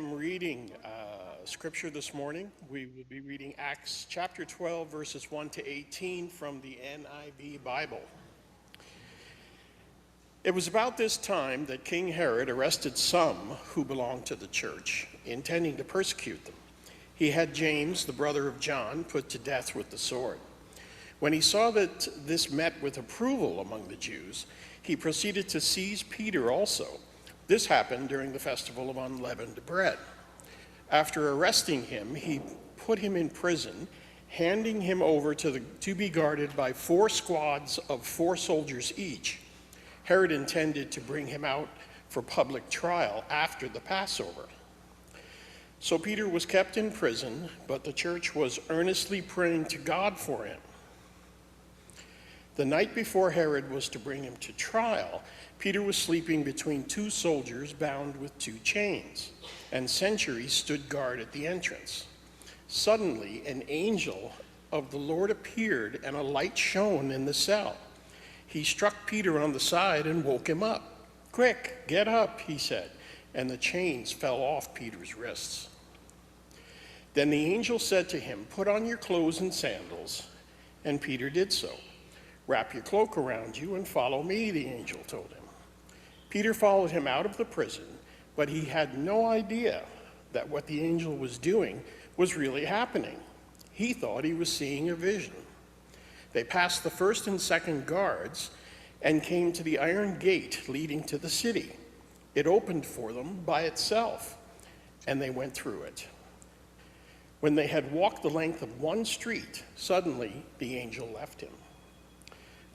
am reading scripture this morning. We will be reading Acts chapter 12, verses 1 to 18 from the NIV Bible. It was about this time that King Herod arrested some who belonged to the church, intending to persecute them. He had James, the brother of John, put to death with the sword. When he saw that this met with approval among the Jews, he proceeded to seize Peter also. This happened during the festival of unleavened bread. After arresting him, he put him in prison, handing him over to be guarded by 4 squads of 4 soldiers each. Herod intended to bring him out for public trial after the Passover. So Peter was kept in prison, but the church was earnestly praying to God for him. The night before Herod was to bring him to trial, Peter was sleeping between 2 soldiers bound with 2 chains, and sentries stood guard at the entrance. Suddenly, an angel of the Lord appeared, and a light shone in the cell. He struck Peter on the side and woke him up. "Quick, get up," he said, and the chains fell off Peter's wrists. Then the angel said to him, "Put on your clothes and sandals," and Peter did so. "Wrap your cloak around you and follow me," the angel told him. Peter followed him out of the prison, but he had no idea that what the angel was doing was really happening. He thought he was seeing a vision. They passed the first and second guards and came to the iron gate leading to the city. It opened for them by itself, and they went through it. When they had walked the length of 1 street, suddenly the angel left him.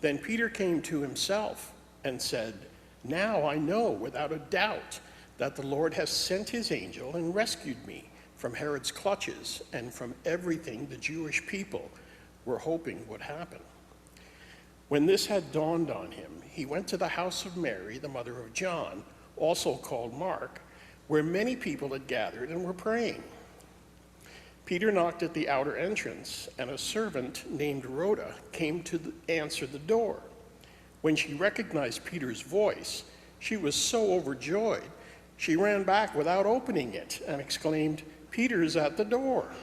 Then Peter came to himself and said, "Now I know without a doubt that the Lord has sent his angel and rescued me from Herod's clutches and from everything the Jewish people were hoping would happen." When this had dawned on him, he went to the house of Mary, the mother of John, also called Mark, where many people had gathered and were praying. Peter knocked at the outer entrance, and a servant named Rhoda came to answer the door. When she recognized Peter's voice, she was so overjoyed, she ran back without opening it and exclaimed, "Peter's at the door."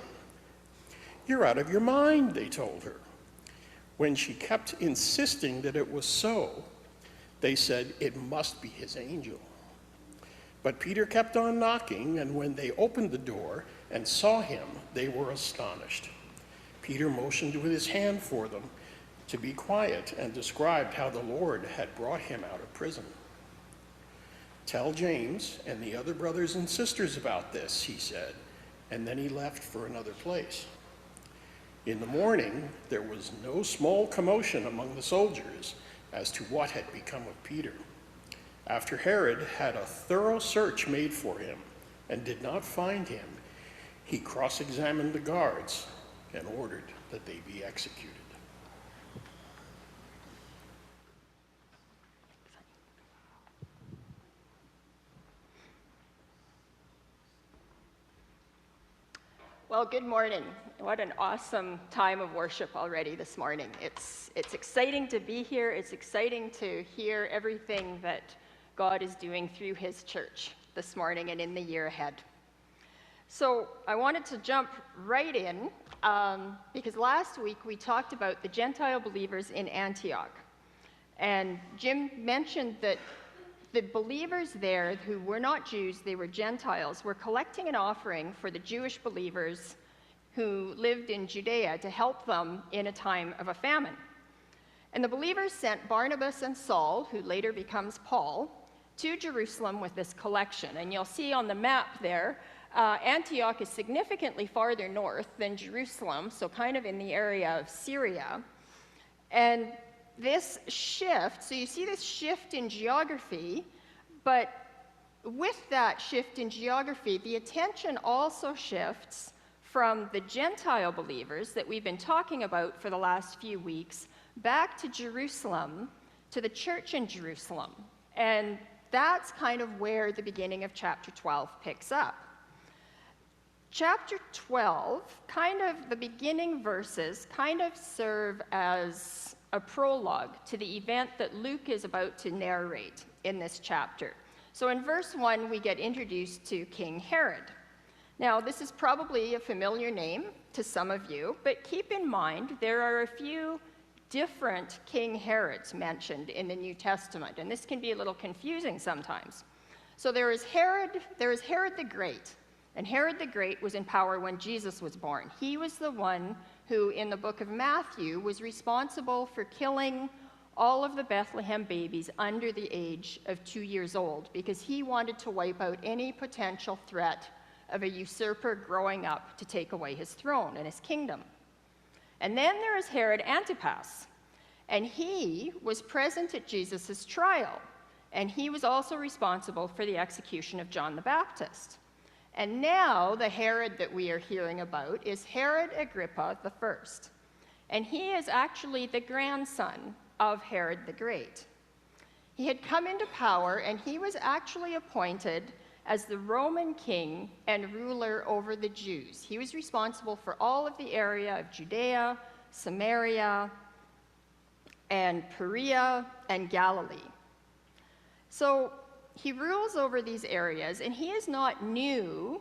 "You're out of your mind," they told her. When she kept insisting that it was so, they said, "It must be his angel." But Peter kept on knocking, and when they opened the door and saw him, they were astonished. Peter motioned with his hand for them to be quiet and described how the Lord had brought him out of prison. "Tell James and the other brothers and sisters about this," he said, and then he left for another place. In the morning, there was no small commotion among the soldiers as to what had become of Peter. After Herod had a thorough search made for him and did not find him, he cross-examined the guards and ordered that they be executed. Well, good morning. What an awesome time of worship already this morning. It's exciting to be here. It's exciting to hear everything that God is doing through his church this morning and in the year ahead. So I wanted to jump right in because last week we talked about the Gentile believers in Antioch. And Jim mentioned that the believers there who were not Jews, they were Gentiles, were collecting an offering for the Jewish believers who lived in Judea to help them in a time of a famine. And the believers sent Barnabas and Saul, who later becomes Paul, to Jerusalem with this collection. And you'll see on the map there, Antioch is significantly farther north than Jerusalem, so kind of in the area of Syria. And this shift, so you see this shift in geography, but with that shift in geography, the attention also shifts from the Gentile believers that we've been talking about for the last few weeks back to Jerusalem, to the church in Jerusalem. And that's kind of where the beginning of chapter 12 picks up. Chapter 12, kind of the beginning verses, kind of serve as a prologue to the event that Luke is about to narrate in this chapter. So in verse 1, we get introduced to King Herod. Now, this is probably a familiar name to some of you, but keep in mind there are a few different King Herods mentioned in the New Testament, and this can be a little confusing sometimes. So there is Herod the Great, and Herod the Great was in power when Jesus was born. He was the one who, in the book of Matthew, was responsible for killing all of the Bethlehem babies under the age of 2 years old, because he wanted to wipe out any potential threat of a usurper growing up to take away his throne and his kingdom. And then there is Herod Antipas, and he was present at Jesus' trial, and he was also responsible for the execution of John the Baptist. And now the Herod that we are hearing about is Herod Agrippa I, and he is actually the grandson of Herod the Great. He had come into power, and he was actually appointed as the Roman king and ruler over the Jews. He was responsible for all of the area of Judea, Samaria, and Perea, and Galilee. So he rules over these areas, and he is not new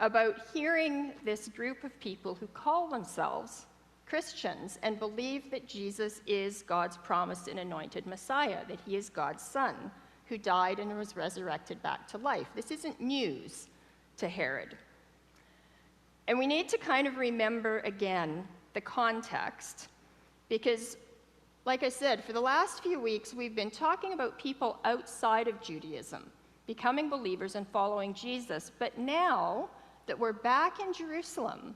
about hearing this group of people who call themselves Christians and believe that Jesus is God's promised and anointed Messiah, that he is God's son, who died and was resurrected back to life. This isn't news to Herod. And we need to kind of remember again the context, because, like I said, for the last few weeks, we've been talking about people outside of Judaism becoming believers and following Jesus. But now that we're back in Jerusalem,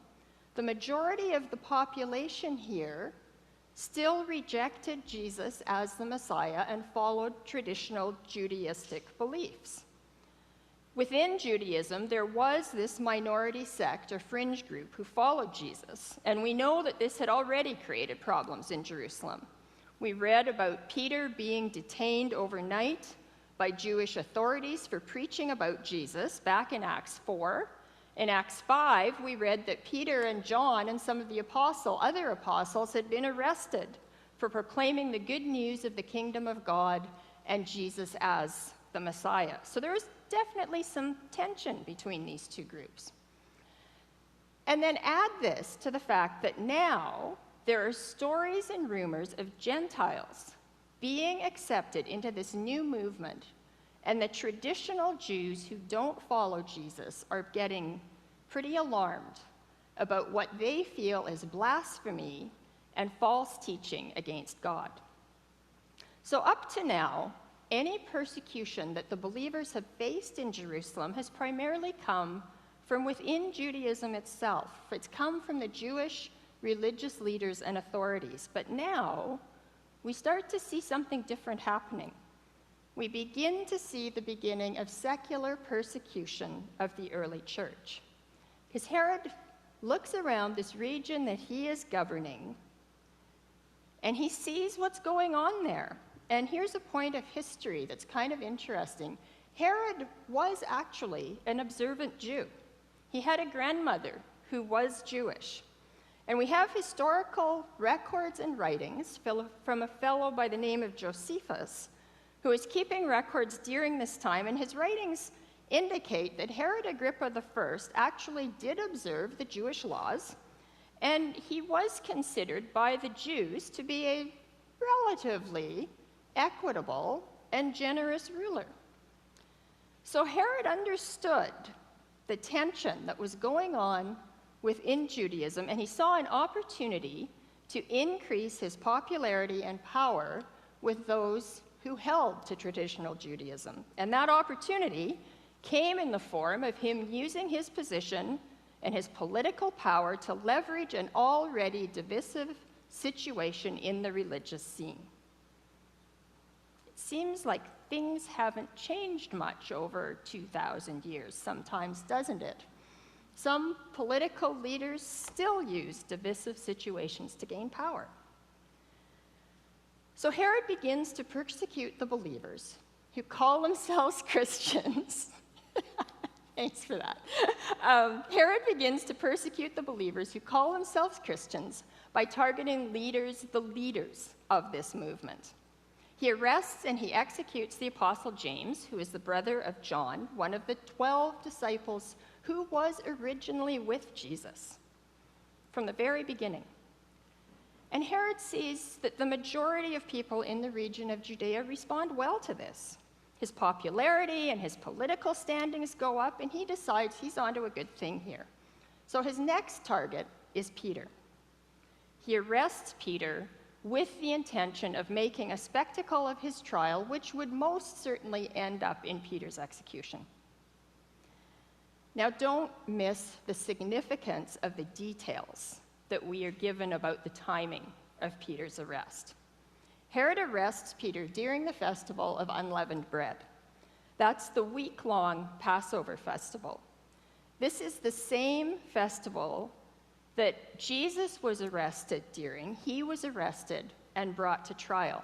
the majority of the population here still rejected Jesus as the Messiah and followed traditional Judaistic beliefs. Within Judaism, there was this minority sect or fringe group who followed Jesus, and we know that this had already created problems in Jerusalem. We read about Peter being detained overnight by Jewish authorities for preaching about Jesus back in Acts 4. In Acts 5, we read that Peter and John and some of the other apostles had been arrested for proclaiming the good news of the kingdom of God and Jesus as the Messiah. So there was definitely some tension between these two groups. And then add this to the fact that now there are stories and rumors of Gentiles being accepted into this new movement, and the traditional Jews who don't follow Jesus are getting pretty alarmed about what they feel is blasphemy and false teaching against God. So up to now, any persecution that the believers have faced in Jerusalem has primarily come from within Judaism itself. It's come from the Jewish religious leaders and authorities. But now, we start to see something different happening. We begin to see the beginning of secular persecution of the early church. Because Herod looks around this region that he is governing, and he sees what's going on there. And here's a point of history that's kind of interesting. Herod was actually an observant Jew. He had a grandmother who was Jewish. And we have historical records and writings from a fellow by the name of Josephus, who is keeping records during this time, and his writings indicate that Herod Agrippa I actually did observe the Jewish laws, and he was considered by the Jews to be a relatively equitable and generous ruler. So Herod understood the tension that was going on within Judaism, and he saw an opportunity to increase his popularity and power with those who held to traditional Judaism. And that opportunity came in the form of him using his position and his political power to leverage an already divisive situation in the religious scene. It seems like things haven't changed much over 2,000 years sometimes, doesn't it? Some political leaders still use divisive situations to gain power. So Herod begins to persecute the believers who call themselves Christians. Thanks for that. Herod begins to persecute the believers who call themselves Christians by targeting the leaders of this movement. He arrests and he executes the apostle James, who is the brother of John, one of the 12 disciples who was originally with Jesus from the very beginning. And Herod sees that the majority of people in the region of Judea respond well to this. His popularity and his political standings go up, and he decides he's onto a good thing here. So his next target is Peter. He arrests Peter with the intention of making a spectacle of his trial, which would most certainly end up in Peter's execution. Now, don't miss the significance of the details that we are given about the timing of Peter's arrest. Herod arrests Peter during the festival of unleavened bread. That's the week-long Passover festival. This is the same festival that Jesus was arrested during. He was arrested and brought to trial.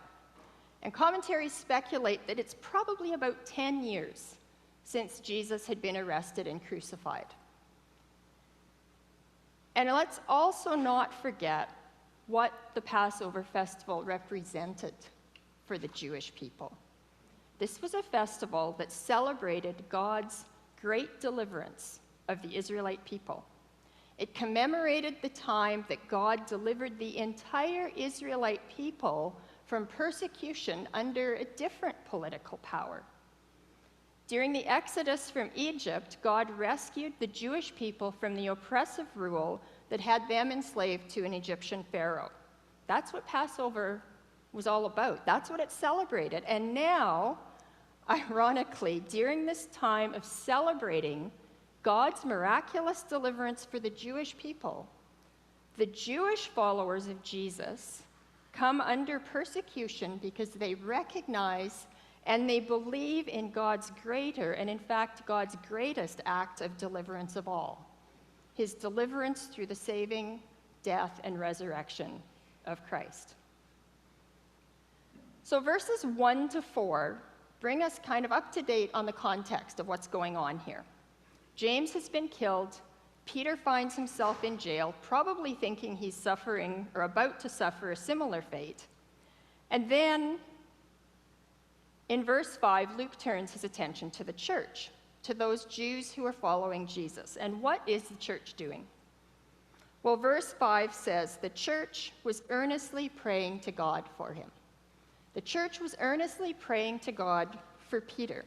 And commentaries speculate that it's probably about 10 years since Jesus had been arrested and crucified. And let's also not forget what the Passover festival represented for the Jewish people. This was a festival that celebrated God's great deliverance of the Israelite people. It commemorated the time that God delivered the entire Israelite people from persecution under a different political power. During the Exodus from Egypt, God rescued the Jewish people from the oppressive rule that had them enslaved to an Egyptian pharaoh. That's what Passover was all about. That's what it celebrated. And now, ironically, during this time of celebrating God's miraculous deliverance for the Jewish people, the Jewish followers of Jesus come under persecution because they recognize and they believe in God's greater, and in fact, God's greatest act of deliverance of all, his deliverance through the saving death and resurrection of Christ. So verses 1 to 4 bring us kind of up to date on the context of what's going on here. James has been killed. Peter finds himself in jail, probably thinking he's suffering or about to suffer a similar fate. And then in verse 5, Luke turns his attention to the church, to those Jews who are following Jesus. And what is the church doing? Well, verse 5 says, the church was earnestly praying to God for him. The church was earnestly praying to God for Peter.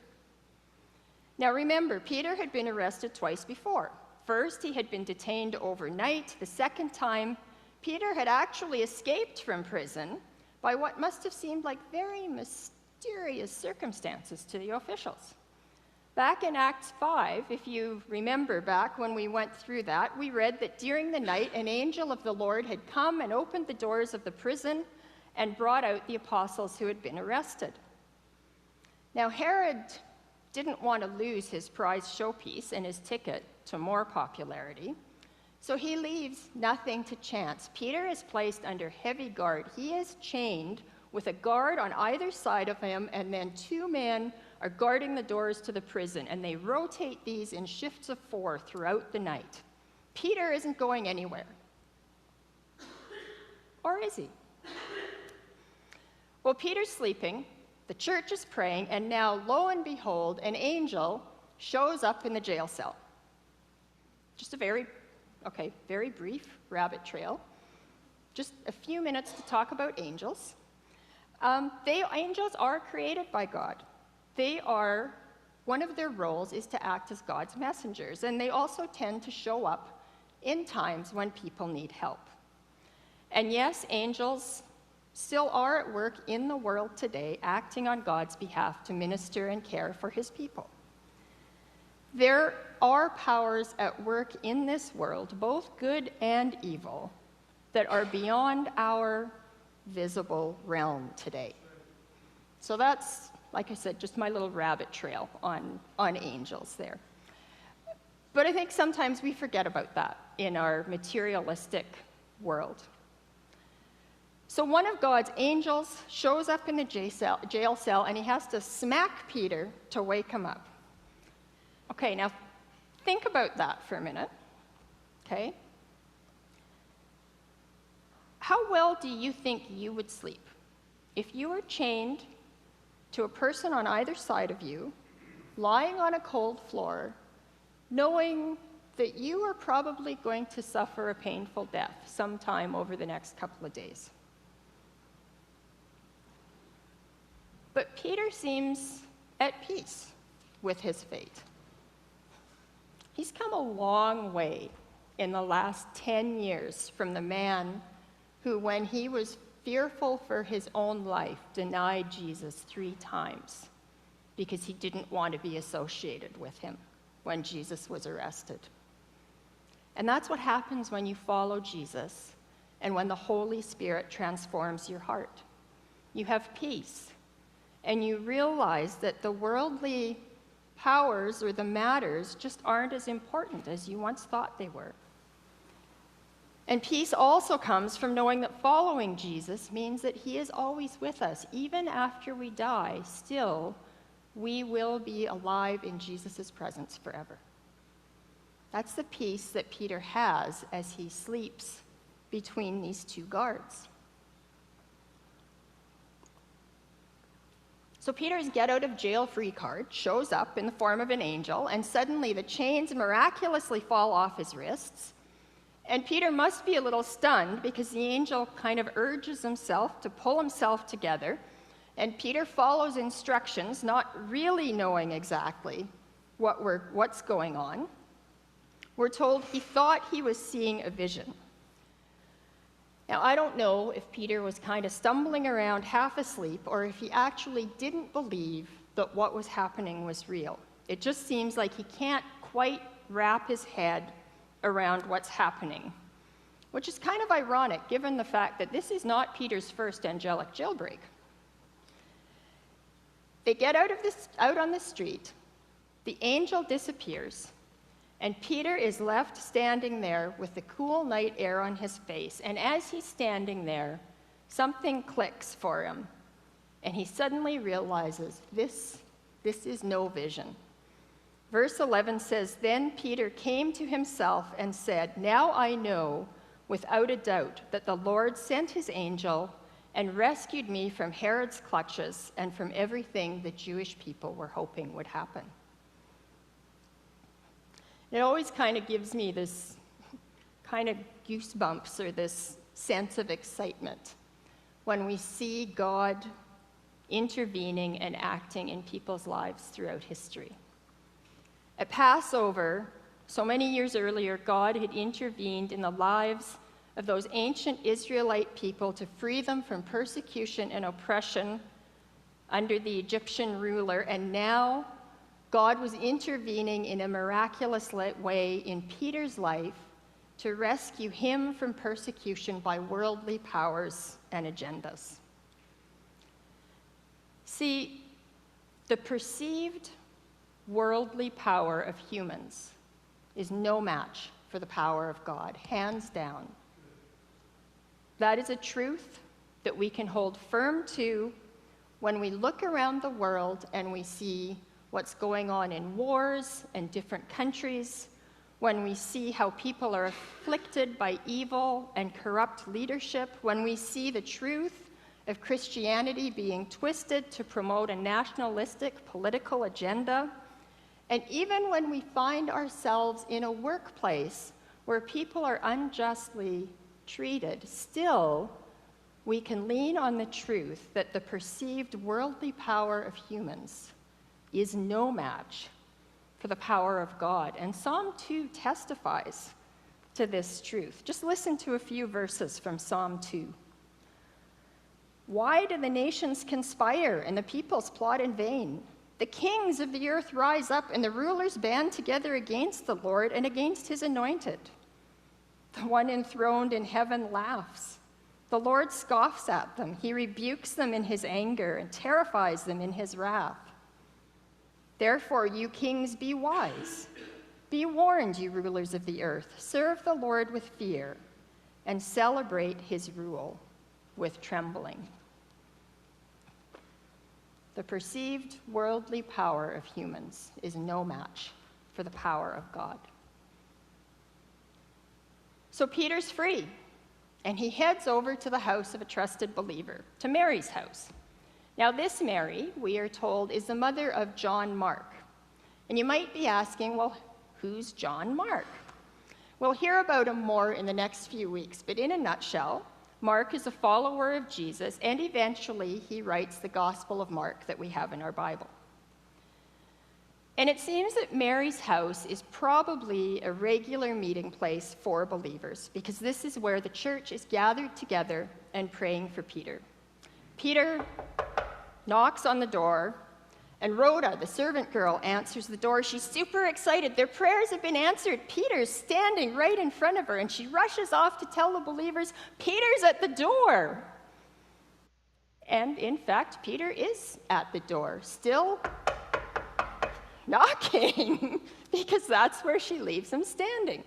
Now remember, Peter had been arrested twice before. First, he had been detained overnight. The second time, Peter had actually escaped from prison by what must have seemed like very mysterious circumstances to the officials. Back in Acts 5, if you remember back when we went through that, we read that during the night, an angel of the Lord had come and opened the doors of the prison and brought out the apostles who had been arrested. Now, Herod didn't want to lose his prized showpiece and his ticket to more popularity, so he leaves nothing to chance. Peter is placed under heavy guard. He is chained with a guard on either side of him, and then 2 men are guarding the doors to the prison, and they rotate these in shifts of 4 throughout the night. Peter isn't going anywhere. Or is he? Well, Peter's sleeping, the church is praying, and now, lo and behold, an angel shows up in the jail cell. Just a very brief rabbit trail. Just a few minutes to talk about angels. Angels are created by God. One of their roles is to act as God's messengers, and they also tend to show up in times when people need help. And yes, angels still are at work in the world today, acting on God's behalf to minister and care for his people. There are powers at work in this world, both good and evil, that are beyond our visible realm today. So that's, like I said, just my little rabbit trail on angels there. But I think sometimes we forget about that in our materialistic world. So one of God's angels shows up in the jail cell, and he has to smack Peter to wake him up. Okay, now think about that for a minute, okay? How well do you think you would sleep if you were chained to a person on either side of you, lying on a cold floor, knowing that you are probably going to suffer a painful death sometime over the next couple of days. But Peter seems at peace with his fate. He's come a long way in the last 10 years from the man who, when he was fearful for his own life, denied Jesus 3 times because he didn't want to be associated with him when Jesus was arrested. And that's what happens when you follow Jesus and when the Holy Spirit transforms your heart. You have peace, and you realize that the worldly powers or the matters just aren't as important as you once thought they were. And peace also comes from knowing that following Jesus means that he is always with us. Even after we die, still, we will be alive in Jesus' presence forever. That's the peace that Peter has as he sleeps between these 2 guards. So Peter's get-out-of-jail-free card shows up in the form of an angel, and suddenly the chains miraculously fall off his wrists. And Peter must be a little stunned because the angel kind of urges himself to pull himself together, and Peter follows instructions, not really knowing exactly what's going on. We're told he thought he was seeing a vision. Now, I don't know if Peter was kind of stumbling around half asleep or if he actually didn't believe that what was happening was real. It just seems like he can't quite wrap his head around what's happening, which is kind of ironic given the fact that this is not Peter's first angelic jailbreak. They get out on the street, the angel disappears, and Peter is left standing there with the cool night air on his face. And as he's standing there, something clicks for him. And he suddenly realizes this is no vision. Verse 11 says, "Then Peter came to himself and said, 'Now I know without a doubt that the Lord sent his angel and rescued me from Herod's clutches and from everything the Jewish people were hoping would happen.'" It always kind of gives me this kind of goosebumps or this sense of excitement when we see God intervening and acting in people's lives throughout history. At Passover, so many years earlier, God had intervened in the lives of those ancient Israelite people to free them from persecution and oppression under the Egyptian ruler, and now God was intervening in a miraculous way in Peter's life to rescue him from persecution by worldly powers and agendas. See, the perceived worldly power of humans is no match for the power of God, hands down. That is a truth that we can hold firm to when we look around the world and we see what's going on in wars and different countries, when we see how people are afflicted by evil and corrupt leadership, when we see the truth of Christianity being twisted to promote a nationalistic political agenda, and even when we find ourselves in a workplace where people are unjustly treated, still we can lean on the truth that the perceived worldly power of humans is no match for the power of God. And Psalm 2 testifies to this truth. Just listen to a few verses from Psalm 2. "Why do the nations conspire and the peoples plot in vain? The kings of the earth rise up and the rulers band together against the Lord and against his anointed. The one enthroned in heaven laughs. The Lord scoffs at them. He rebukes them in his anger and terrifies them in his wrath. Therefore, you kings, be wise. Be warned, you rulers of the earth. Serve the Lord with fear and celebrate his rule with trembling." The perceived worldly power of humans is no match for the power of God. So Peter's free, and he heads over to the house of a trusted believer, to Mary's house. Now, this Mary, we are told, is the mother of John Mark. And you might be asking, well, who's John Mark? We'll hear about him more in the next few weeks, but in a nutshell, Mark is a follower of Jesus, and eventually he writes the Gospel of Mark that we have in our Bible. And it seems that Mary's house is probably a regular meeting place for believers, because this is where the church is gathered together and praying for Peter. Peter knocks on the door, and Rhoda, the servant girl, answers the door. She's super excited. Their prayers have been answered. Peter's standing right in front of her, and she rushes off to tell the believers, Peter's at the door. And in fact, Peter is at the door, still knocking, because that's where she leaves him standing.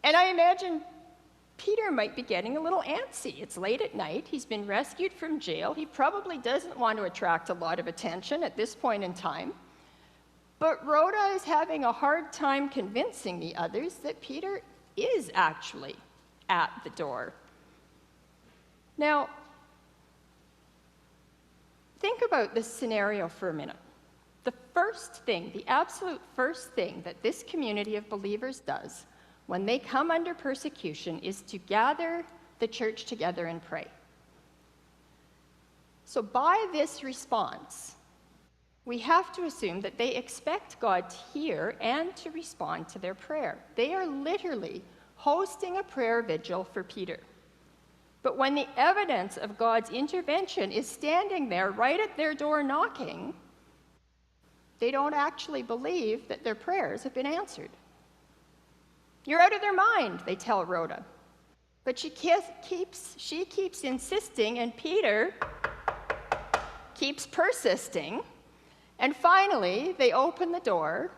And I imagine Peter might be getting a little antsy. It's late at night. He's been rescued from jail. He probably doesn't want to attract a lot of attention at this point in time. But Rhoda is having a hard time convincing the others that Peter is actually at the door. Now, think about this scenario for a minute. The first thing, the absolute first thing that this community of believers does when they come under persecution is to gather the church together and pray. So by this response, we have to assume that they expect God to hear and to respond to their prayer. They are literally hosting a prayer vigil for Peter. But when the evidence of God's intervention is standing there right at their door knocking, they don't actually believe that their prayers have been answered. You're out of their mind, they tell Rhoda. But she keeps insisting, and Peter keeps persisting. And finally, they open the door,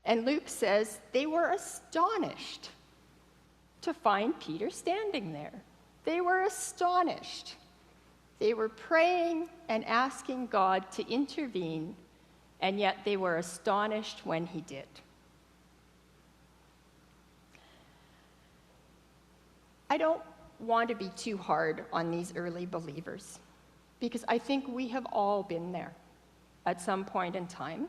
and Luke says they were astonished to find Peter standing there. They were astonished. They were praying and asking God to intervene, and yet they were astonished when he did. I don't want to be too hard on these early believers, because I think we have all been there at some point in time.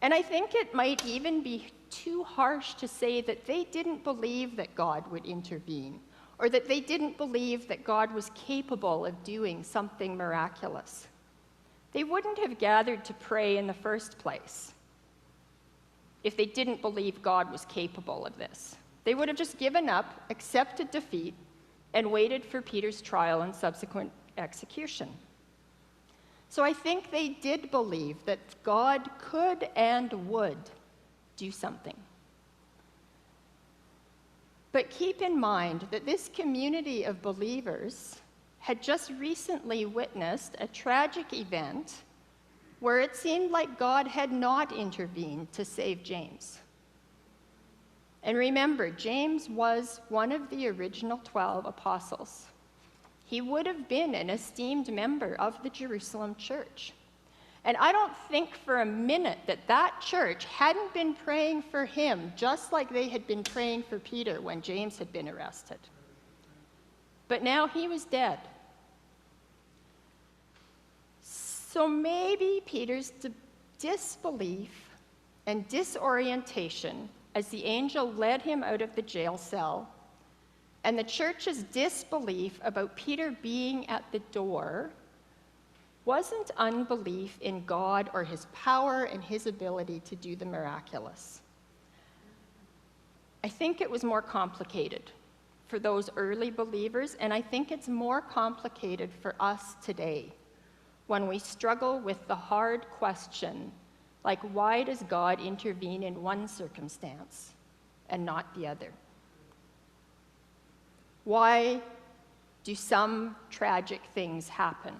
And I think it might even be too harsh to say that they didn't believe that God would intervene, or that they didn't believe that God was capable of doing something miraculous. They wouldn't have gathered to pray in the first place if they didn't believe God was capable of this. They would have just given up, accepted defeat, and waited for Peter's trial and subsequent execution. So I think they did believe that God could and would do something. But keep in mind that this community of believers had just recently witnessed a tragic event where it seemed like God had not intervened to save James. And remember, James was one of the original 12 apostles. He would have been an esteemed member of the Jerusalem church. And I don't think for a minute that that church hadn't been praying for him, just like they had been praying for Peter when James had been arrested. But now he was dead. So maybe Peter's disbelief and disorientation as the angel led him out of the jail cell, and the church's disbelief about Peter being at the door wasn't unbelief in God or his power and his ability to do the miraculous. I think it was more complicated for those early believers, and I think it's more complicated for us today when we struggle with the hard question, like, why does God intervene in one circumstance and not the other? Why do some tragic things happen?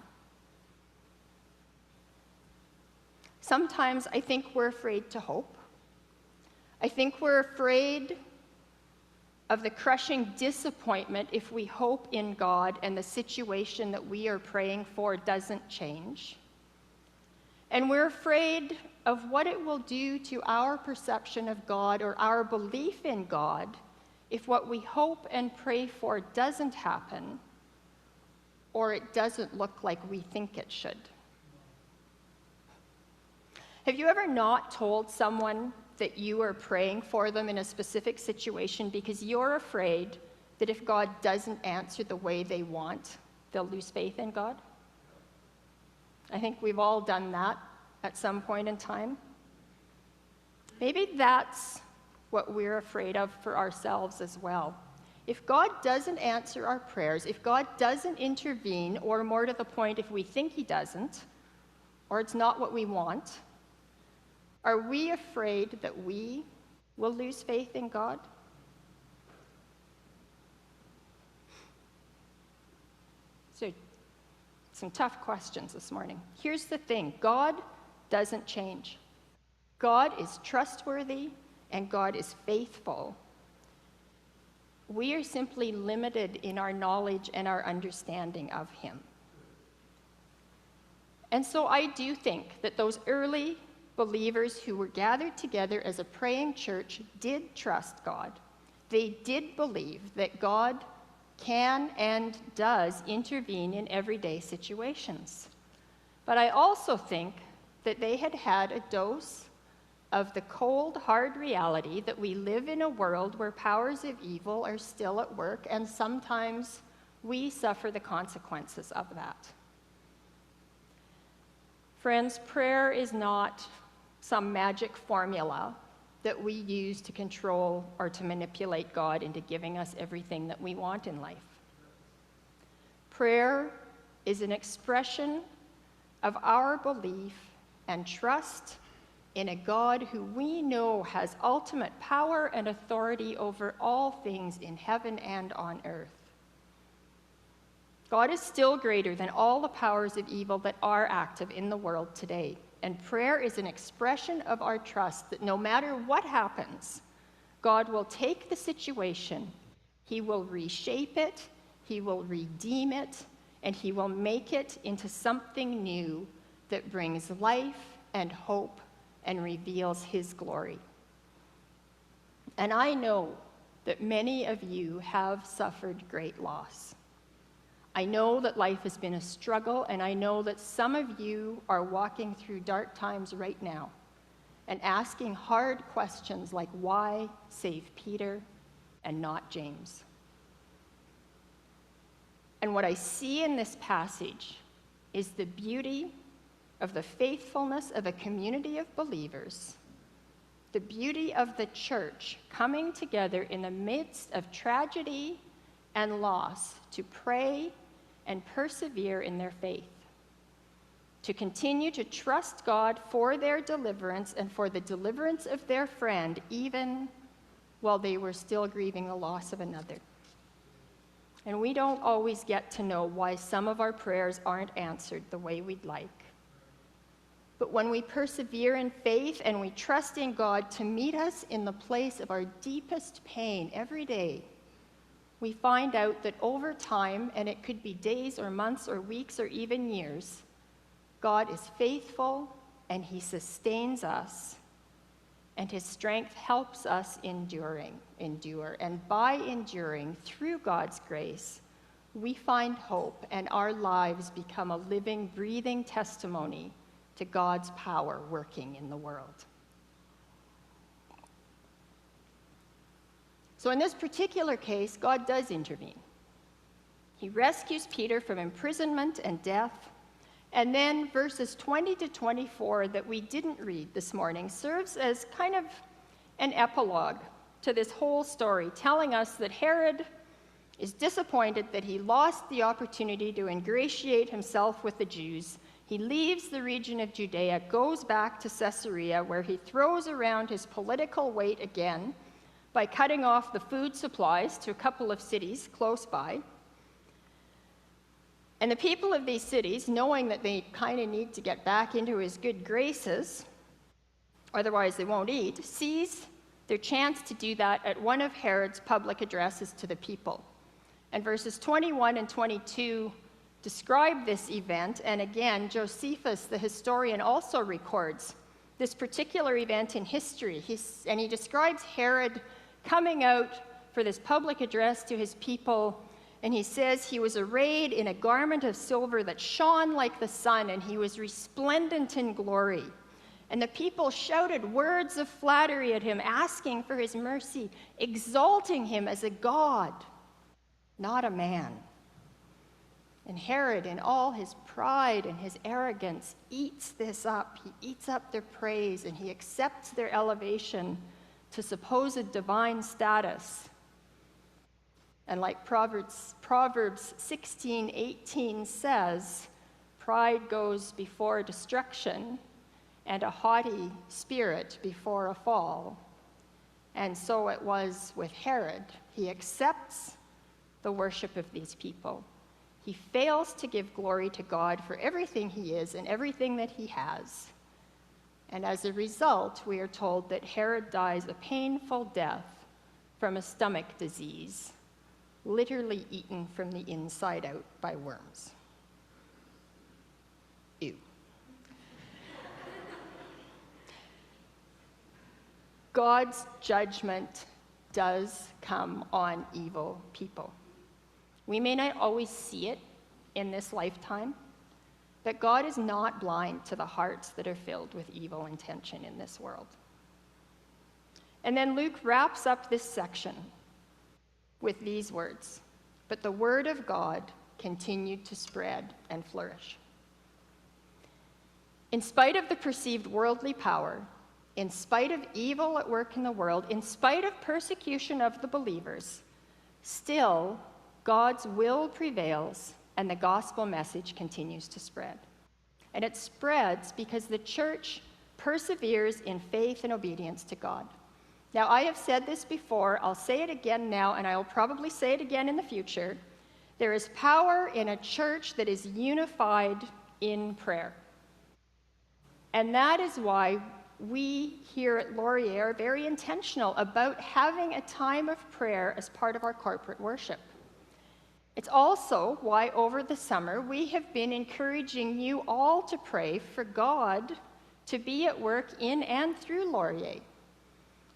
Sometimes I think we're afraid to hope. I think we're afraid of the crushing disappointment if we hope in God and the situation that we are praying for doesn't change. And we're afraid of what it will do to our perception of God or our belief in God if what we hope and pray for doesn't happen, or it doesn't look like we think it should. Have you ever not told someone that you are praying for them in a specific situation because you're afraid that if God doesn't answer the way they want, they'll lose faith in God? I think we've all done that at some point in time. Maybe that's what we're afraid of for ourselves as well. If God doesn't answer our prayers, if God doesn't intervene, or more to the point, if we think he doesn't, or it's not what we want, are we afraid that we will lose faith in God? So, some tough questions this morning. Here's the thing: God doesn't change. God is trustworthy and God is faithful. We are simply limited in our knowledge and our understanding of him. And so I do think that those early believers who were gathered together as a praying church did trust God. They did believe that God can and does intervene in everyday situations. But I also think that they had had a dose of the cold, hard reality that we live in a world where powers of evil are still at work, and sometimes we suffer the consequences of that. Friends, prayer is not some magic formula that we use to control or to manipulate God into giving us everything that we want in life. Prayer is an expression of our belief and trust in a God who we know has ultimate power and authority over all things in heaven and on earth. God is still greater than all the powers of evil that are active in the world today. And prayer is an expression of our trust that no matter what happens, God will take the situation, he will reshape it, he will redeem it, and he will make it into something new that brings life and hope and reveals his glory. And I know that many of you have suffered great loss. I know that life has been a struggle, and I know that some of you are walking through dark times right now and asking hard questions like, why save Peter and not James? And what I see in this passage is the beauty of the faithfulness of a community of believers, the beauty of the church coming together in the midst of tragedy and loss to pray and persevere in their faith, to continue to trust God for their deliverance and for the deliverance of their friend, even while they were still grieving the loss of another. And we don't always get to know why some of our prayers aren't answered the way we'd like. But when we persevere in faith and we trust in God to meet us in the place of our deepest pain every day, we find out that over time, and it could be days or months or weeks or even years, God is faithful and he sustains us, and his strength helps us endure. And by enduring through God's grace, we find hope, and our lives become a living, breathing testimony to God's power working in the world. So in this particular case, God does intervene. He rescues Peter from imprisonment and death. And then verses 20 to 24 that we didn't read this morning serves as kind of an epilogue to this whole story, telling us that Herod is disappointed that he lost the opportunity to ingratiate himself with the Jews. He leaves the region of Judea, goes back to Caesarea, where he throws around his political weight again by cutting off the food supplies to a couple of cities close by. And the people of these cities, knowing that they kind of need to get back into his good graces, otherwise they won't eat, seize their chance to do that at one of Herod's public addresses to the people. And verses 21 and 22 describe this event, and again, Josephus, the historian, also records this particular event in history. And he describes Herod coming out for this public address to his people And he says he was arrayed in a garment of silver that shone like the sun, and he was resplendent in glory. And the people shouted words of flattery at him, asking for his mercy, exalting him as a god, not a man. And Herod, in all his pride and his arrogance, eats this up. He eats up their praise, and he accepts their elevation to supposed divine status. And like Proverbs 16:18 says, pride goes before destruction, and a haughty spirit before a fall. And so it was with Herod. He accepts the worship of these people. He fails to give glory to God for everything he is and everything that he has. And as a result, we are told that Herod dies a painful death from a stomach disease, literally eaten from the inside out by worms. Ew. God's judgment does come on evil people. We may not always see it in this lifetime, but God is not blind to the hearts that are filled with evil intention in this world. And then Luke wraps up this section with these words, "But the word of God continued to spread and flourish." In spite of the perceived worldly power, in spite of evil at work in the world, in spite of persecution of the believers, still God's will prevails and the gospel message continues to spread. And it spreads because the church perseveres in faith and obedience to God. Now, I have said this before, I'll say it again now, and I will probably say it again in the future. There is power in a church that is unified in prayer. And that is why we here at Laurier are very intentional about having a time of prayer as part of our corporate worship. It's also why over the summer we have been encouraging you all to pray for God to be at work in and through Laurier.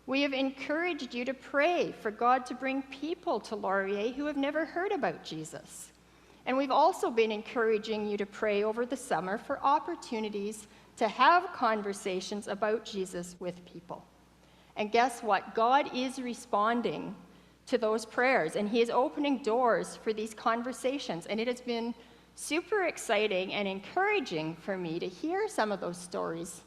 We have encouraged you to pray for God to bring people to Laurier who have never heard about Jesus. And we've also been encouraging you to pray over the summer for opportunities to have conversations about Jesus with people. And guess what? God is responding to those prayers, and he is opening doors for these conversations. And it has been super exciting and encouraging for me to hear some of those stories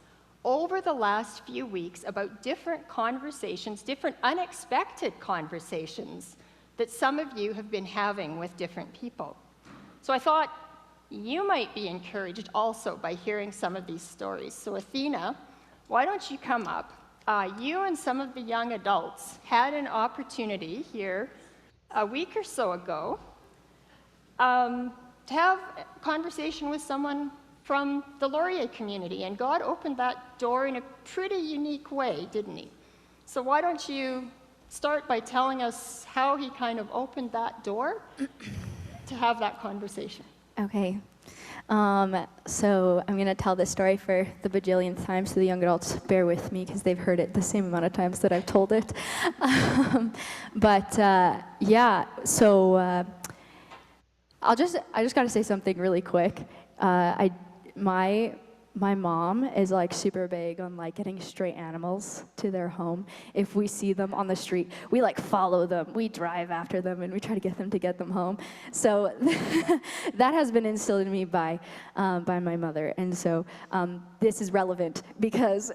over the last few weeks about different conversations, different unexpected conversations that some of you have been having with different people. So I thought you might be encouraged also by hearing some of these stories. So Athena, why don't you come up? You and some of the young adults had an opportunity here a week or so ago to have a conversation with someone from the Laurier community, and God opened that door in a pretty unique way, didn't he? So why don't you start by telling us how he kind of opened that door to have that conversation? Okay. So I'm going to tell this story for the bajillionth time, so the young adults bear with me because they've heard it the same amount of times that I've told it. So I just got to say something really quick. My mom is like super big on like getting stray animals to their home. If we see them on the street, we like follow them, we drive after them, and we try to get them home. So that has been instilled in me by my mother. And so this is relevant because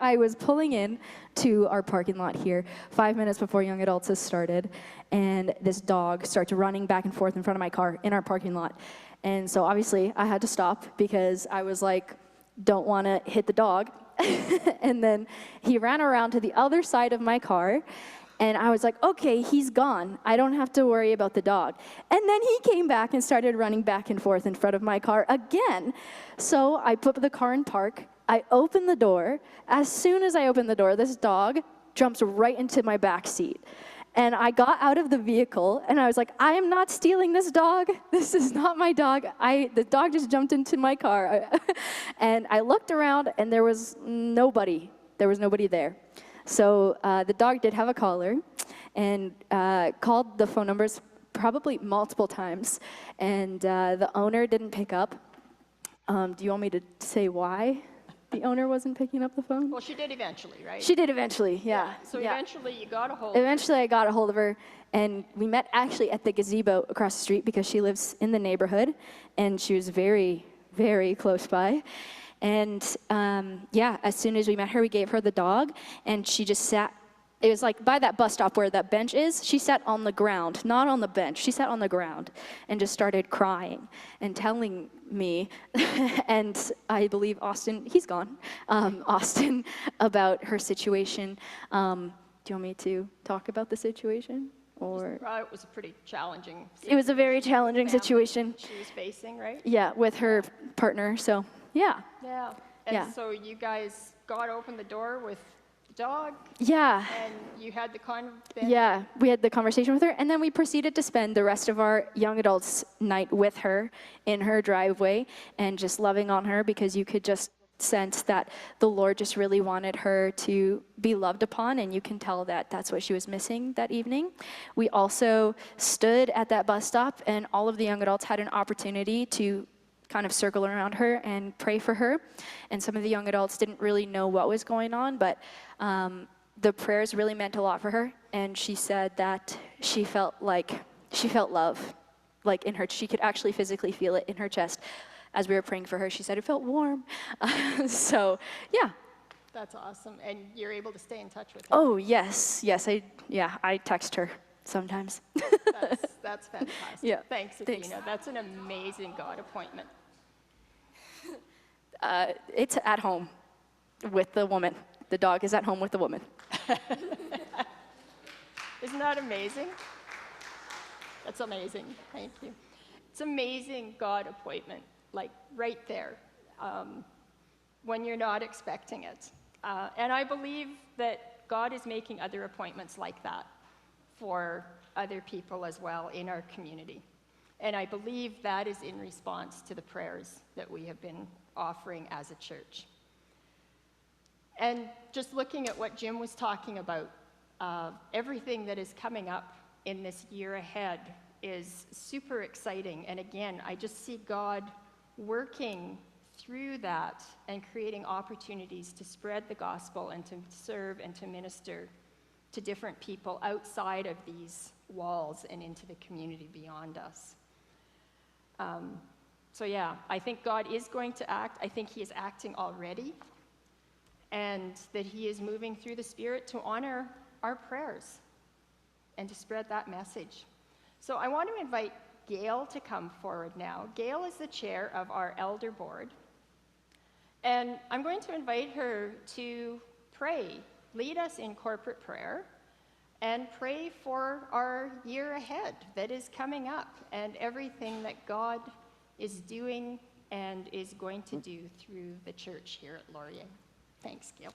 I was pulling in to our parking lot here 5 minutes before Young Adults has started, and this dog starts running back and forth in front of my car in our parking lot. And so obviously I had to stop because I was like, don't want to hit the dog. And then he ran around to the other side of my car, and I was like, okay, he's gone. I don't have to worry about the dog. And then he came back and started running back and forth in front of my car again. So I put the car in park. I opened the door. As soon as I opened the door, this dog jumps right into my back seat. And I got out of the vehicle, and I was like, I am not stealing this dog. This is not my dog. The dog just jumped into my car. And I looked around, and there was nobody. There was nobody there. So the dog did have a collar, and called the phone numbers probably multiple times, and the owner didn't pick up. Do you want me to say why the owner wasn't picking up the phone? Well, she did eventually, right? She did eventually, yeah. So yeah. eventually you got a hold. Eventually I got a hold of her, and we met actually at the gazebo across the street because she lives in the neighborhood, and she was very, very close by. And as soon as we met her, we gave her the dog, and she just sat. It was like by that bus stop where that bench is, she sat on the ground, not on the bench. She sat on the ground and just started crying and telling me, and I believe Austin, he's gone, Austin, about her situation. Do you want me to talk about the situation? Or It was a pretty challenging situation. it was a very challenging situation. She was facing, right? Yeah, with her partner, so yeah. Yeah. And Yeah. so you guys got open the door with the dog, Yeah. and you had the Yeah, we had the conversation with her, and then we proceeded to spend the rest of our young adults night with her in her driveway and just loving on her, because you could just sense that the Lord just really wanted her to be loved upon, and you can tell that that's what she was missing that evening. We also stood at that bus stop, and all of the young adults had an opportunity to kind of circle around her and pray for her. And some of the young adults didn't really know what was going on, but the prayers really meant a lot for her. And she said that she felt love, like in her, she could actually physically feel it in her chest. As we were praying for her, she said it felt warm. So, yeah. That's awesome. And you're able to stay in touch with her. Oh, yes. I text her sometimes. That's fantastic. Yeah. Thanks, Thanks. Athena. That's an amazing God appointment. It's at home with the woman. The dog is at home with the woman. Isn't that amazing? That's amazing. Thank you. It's amazing God appointment, like right there, when you're not expecting it. And I believe that God is making other appointments like that for other people as well in our community. And I believe that is in response to the prayers that we have been offering as a church. And just looking at what Jim was talking about, everything that is coming up in this year ahead is super exciting. And again, I just see God working through that and creating opportunities to spread the gospel and to serve and to minister to different people outside of these walls and into the community beyond us. So yeah, I think God is going to act. I think he is acting already, and that he is moving through the Spirit to honor our prayers and to spread that message. So I want to invite Gail to come forward now. Gail is the chair of our elder board, and I'm going to invite her to pray, lead us in corporate prayer, and pray for our year ahead that is coming up and everything that God is doing and is going to do through the church here at Laurier. Thanks, Gail.